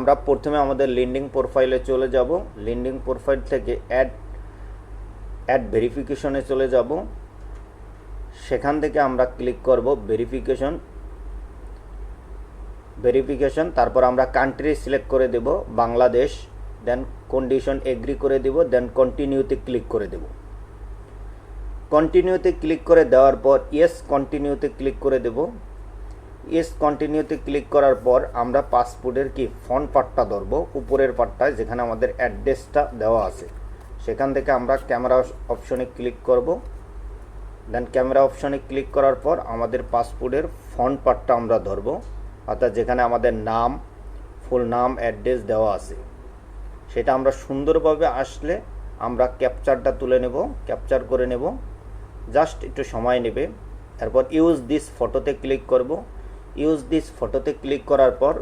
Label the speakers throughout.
Speaker 1: আমরা প্রথমে আমাদের লিন্ডিং প্রোফাইলে চলে যাব। লিন্ডিং প্রোফাইল থেকে অ্যাড ভেরিফিকেশনে চলে যাব। সেখান থেকে আমরা ক্লিক করব ভেরিফিকেশন। তারপর আমরা কান্ট্রি সিলেক্ট করে দেব বাংলাদেশ, দেন কন্ডিশন এগ্রি করে দেব, দেন কন্টিনিউতে ক্লিক করে দেব। কন্টিনিউতে ক্লিক করে দেওয়ার পর ইয়েস কন্টিনিউতে ক্লিক করে দেব। ইয়েস কন্টিনিউতে ক্লিক করার পর আমরা পাসপোর্টের ফ্রন্ট পার্টটা ধরবো, উপরের পার্টটায় যেখানে আমাদের অ্যাড্রেসটা দেওয়া আছে। সেখান থেকে আমরা ক্যামেরা অপশনে ক্লিক করব। দেন ক্যামেরা অপশনে ক্লিক করার পর আমাদের পাসপোর্টের ফ্রন্ট পার্টটা আমরা ধরবো, অর্থাৎ যেখানে আমাদের নাম, ফুল নাম, অ্যাড্রেস দেওয়া আছে। সেটা আমরা সুন্দরভাবে আসলে আমরা ক্যাপচারটা তুলে নেব, ক্যাপচার করে নেব। জাস্ট একটু সময় নেবে। তারপর ইউজ দিস ফটোতে ক্লিক করব। ইউজ দিস ফটোতে ক্লিক করার পর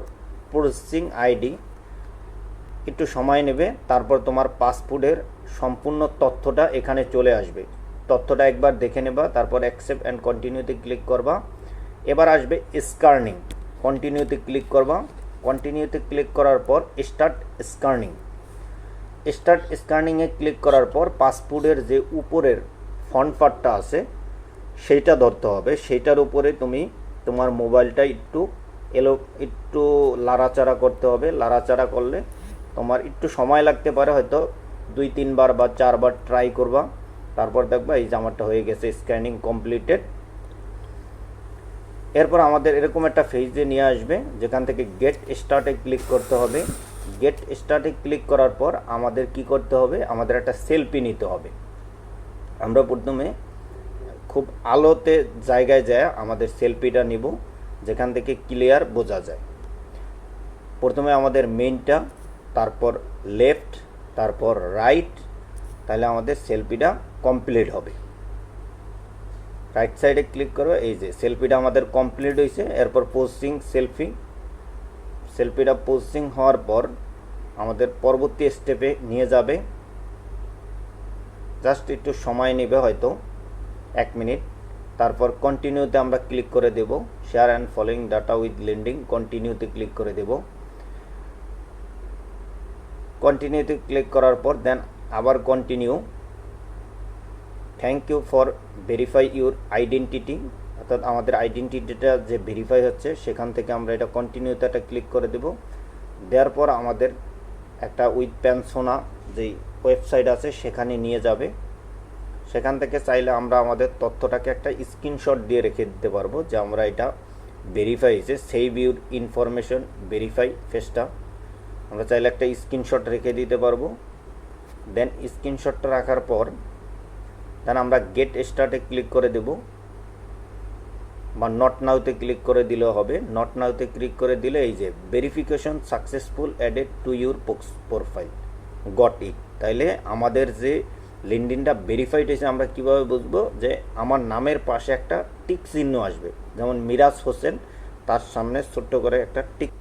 Speaker 1: প্রসেসিং আইডি একটু সময় নেবে। তারপর তোমার পাসপোর্টের সম্পূর্ণ তথ্যটা এখানে চলে আসবে। তথ্যটা একবার দেখে নেবা, তারপর অ্যাকসেপ্ট অ্যান্ড কন্টিনিউতে ক্লিক করবা। এবার আসবে স্ক্যানিং, কন্টিনিউতে ক্লিক করবা। কন্টিনিউতে ক্লিক করার পর স্টার্ট স্ক্যানিং। স্টার্ট স্ক্যানিংয়ে ক্লিক করার পর পাসপোর্টের যে উপরের ফ্রন্ট পার্টটা আছে সেইটা ধরতে হবে। সেইটার উপরে তুমি তোমার মোবাইলটা একটু লাড়াচাড়া করতে হবে। লাড়াচাড়া করলে তোমার একটু সময় লাগতে পারে, হয়তো 2-3 বার বা 4 বার ট্রাই করবা। তারপর দেখবা এই জামাটা হয়ে গেছে, স্ক্যানিং কমপ্লিটেড। এরপর আমাদের এরকম একটা পেজে নিয়ে আসবে, যেখান থেকে গেট স্টার্টে ক্লিক করতে হবে। গেট স্টার্টে ক্লিক করার পর আমাদের কি করতে হবে, আমাদের একটা সেলফি নিতে হবে। আমরা প্রথমে খুব আলোতে জায়গায় যায় আমাদের সেলফিটা নিব, যেখান থেকে ক্লিয়ার বোঝা যায়। প্রথমে আমাদের মেইনটা, তারপর লেফট, তারপর রাইট, তাহলে আমাদের সেলফিটা কমপ্লিট হবে। রাইট সাইডে ক্লিক করো, এই যে সেলফিটা আমাদের কমপ্লিট হয়েছে। এরপর পোস্টিং সেলফিটা পোস্টিং হওয়ার পর আমাদের পরবর্তী স্টেপে নিয়ে যাবে। জাস্ট একটু সময় নেবে, হয়তো 1 মিনিট। তারপর কন্টিনিউতে আমরা ক্লিক করে দেব। Share and following data with লিন্ডিং, কন্টিনিউতে ক্লিক করে দেব। কন্টিনিউতে ক্লিক করার পর দেন আবার continue. Thank you for verify your identity, অর্থাৎ আমাদের আইডেন্টিটিটা যে ভেরিফাই হচ্ছে সেখান থেকে আমরা এটা কন্টিনিউতে একটা ক্লিক করে দেব। দেওয়ার পর আমাদের একটা উইথ পেনসোনা যেই ওয়েবসাইট আছে সেখানে নিয়ে যাবে। সেখান থেকে চাইলে আমরা আমাদের তথ্যটাকে একটা স্ক্রিনশট দিয়ে রেখে দিতে পারবো যে আমরা এটা ভেরিফাই হয়েছে। সেভ ইউর ইনফরমেশন ভেরিফাই ফেসটা আমরা চাইলে একটা স্ক্রিনশট রেখে দিতে পারবো। দেন স্ক্রিনশটটা রাখার পর দেন আমরা গেট স্টার্টে ক্লিক করে দেব, বা নট নাওতে ক্লিক করে দিলেও হবে। নট নাওতে ক্লিক করে দিলে এই যে verification successful added to your profile got it. তাইলে আমাদের যে লিঙ্কডইনটা ভেরিফাইড হয়েছে আমরা কীভাবে বুঝবো, যে আমার নামের পাশে একটা টিক চিহ্ন আসবে, যেমন মিরাজ হোসেন, তার সামনে ছোট্ট করে একটা টিক